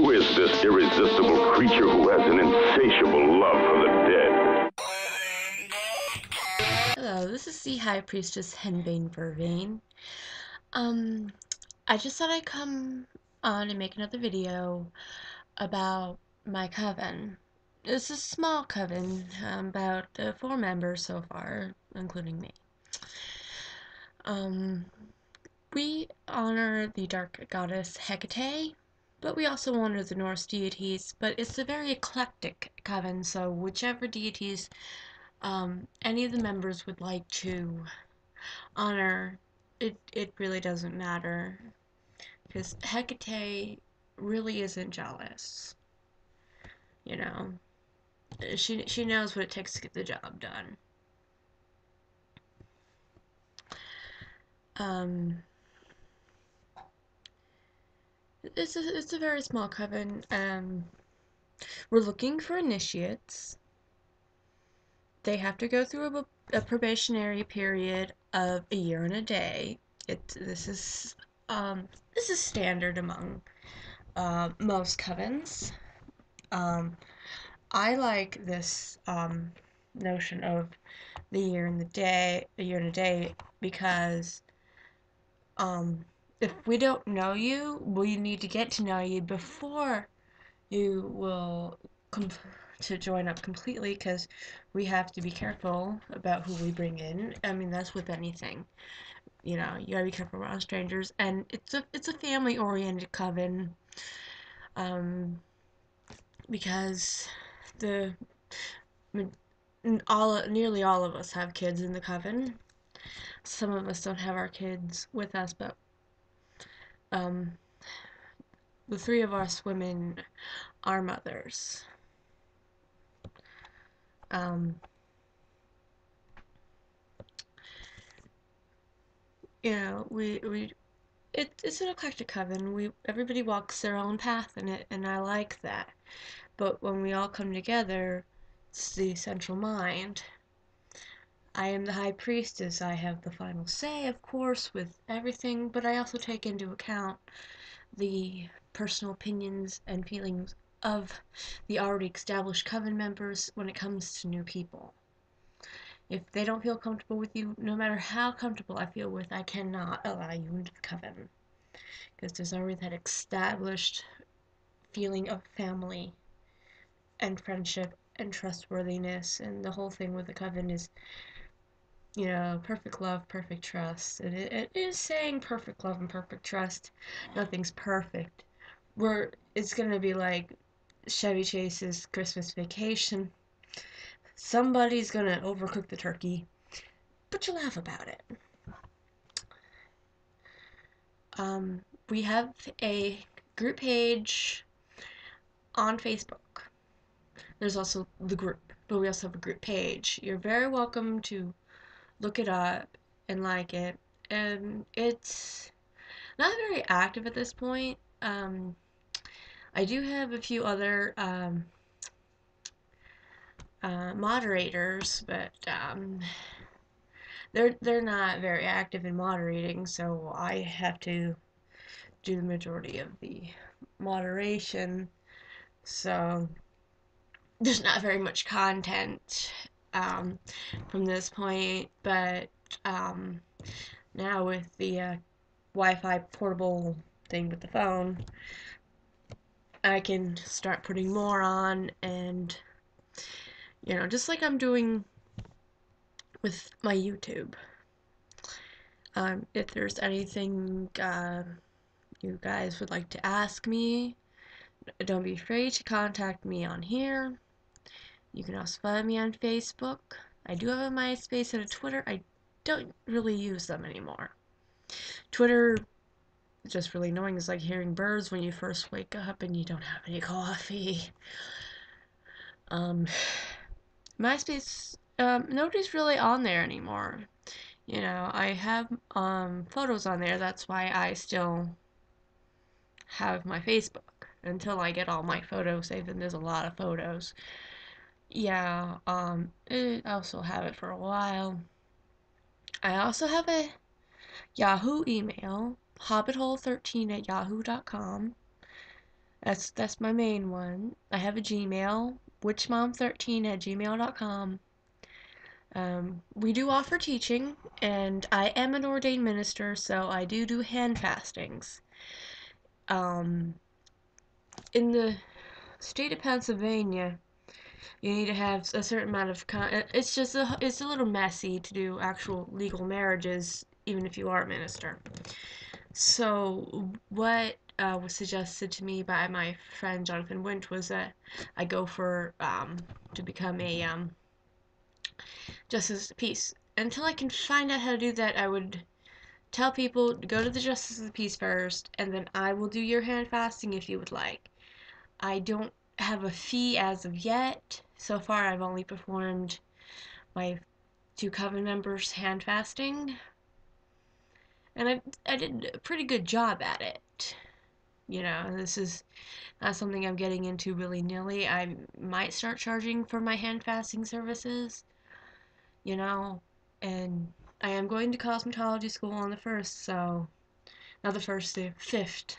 Who is this irresistible creature who has an insatiable love for the dead? Hello, this is the High Priestess Henbane Vervain. I just thought I'd come on and make another video about my coven. It's a small coven, about 4 members so far, including me. We honor the dark goddess Hecate, but we also honor the Norse deities, but it's a very eclectic coven, so whichever deities any of the members would like to honor, it really doesn't matter, because Hecate really isn't jealous. You know, she knows what it takes to get the job done. It's a very small coven. We're looking for initiates. They have to go through a probationary period of a year and a day. This is standard among most covens. I like this notion of a year and a day, because if we don't know you, we need to get to know you before you will come to join up completely, because we have to be careful about who we bring in. I mean, that's with anything. You know, you gotta be careful around strangers, and it's a family oriented coven, because the nearly all of us have kids in the coven. Some of us don't have our kids with us, but the 3 of us women are mothers. You know, it's an eclectic coven. Everybody walks their own path in it, and I like that. But when we all come together, it's the central mind. I am the high priestess. I have the final say, of course, with everything, but I also take into account the personal opinions and feelings of the already established coven members when it comes to new people. If they don't feel comfortable with you, no matter how comfortable I feel with, I cannot allow you into the coven, because there's already that established feeling of family and friendship and trustworthiness, and the whole thing with the coven is, you know, perfect love, perfect trust. And it is saying perfect love and perfect trust. Nothing's perfect. It's gonna be like Chevy Chase's Christmas Vacation. Somebody's gonna overcook the turkey, but you laugh about it. We have a group page on Facebook. There's also the group, but we also have a group page. You're very welcome to look it up and like it. And it's not very active at this point. I do have a few other moderators, but they're not very active in moderating, so I have to do the majority of the moderation. So there's not very much content from this point, but now with the Wi-Fi portable thing with the phone, I can start putting more on, and you know, just like I'm doing with my YouTube. If there's anything you guys would like to ask me, don't be afraid to contact me on here. You can also find me on Facebook. I do have a MySpace and a Twitter. I don't really use them anymore. Twitter is just really annoying. It's like hearing birds when you first wake up and you don't have any coffee. MySpace, nobody's really on there anymore. You know, I have photos on there. That's why I still have my Facebook until I get all my photos saved, and there's a lot of photos. Yeah, I also have it for a while. I also have a Yahoo email, hobbithole13 at yahoo.com. That's my main one. I have a Gmail, witchmom13@gmail.com. We do offer teaching, and I am an ordained minister, so I do hand fastings. Um, in the state of Pennsylvania, you need to have a certain amount of it's a little messy to do actual legal marriages, even if you are a minister. So what was suggested to me by my friend Jonathan Wint was that I go for to become a justice of the peace. Until I can find out how to do that, I would tell people to go to the justice of the peace first, and then I will do your hand fasting if you would like. I don't have a fee as of yet. So far, I've only performed my two coven members hand fasting, and I did a pretty good job at it. This is not something I'm getting into willy nilly. I might start charging for my hand fasting services, you know, and I am going to cosmetology school on the first, so not the first, the fifth,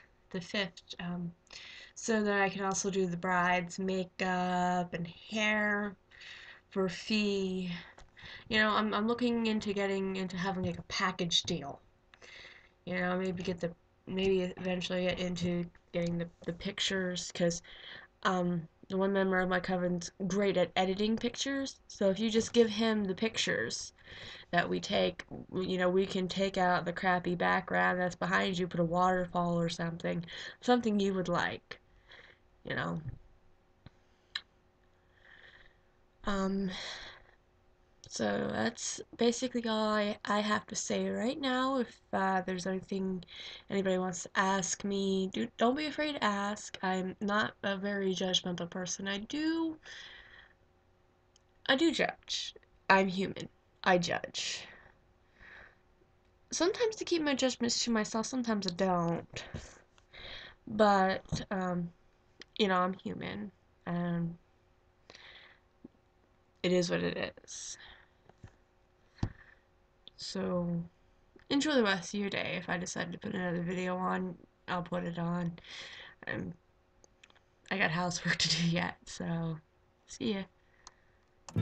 so that I can also do the bride's makeup and hair for a fee. I'm looking into getting into having like a package deal. Maybe eventually get into getting the pictures because the one member of my coven's great at editing pictures. So if you just give him the pictures that we take, we can take out the crappy background that's behind you, put a waterfall or something you would like, you know. Um, so that's basically all I have to say right now. If there's anything anybody wants to ask me, don't be afraid to ask. I'm not a very judgmental person. I do judge. I'm human. I judge. Sometimes I keep my judgments to myself, sometimes I don't. But I'm human, and it is what it is. So enjoy the rest of your day. If I decide to put another video on, I'll put it on. Um, I got housework to do yet, so see ya.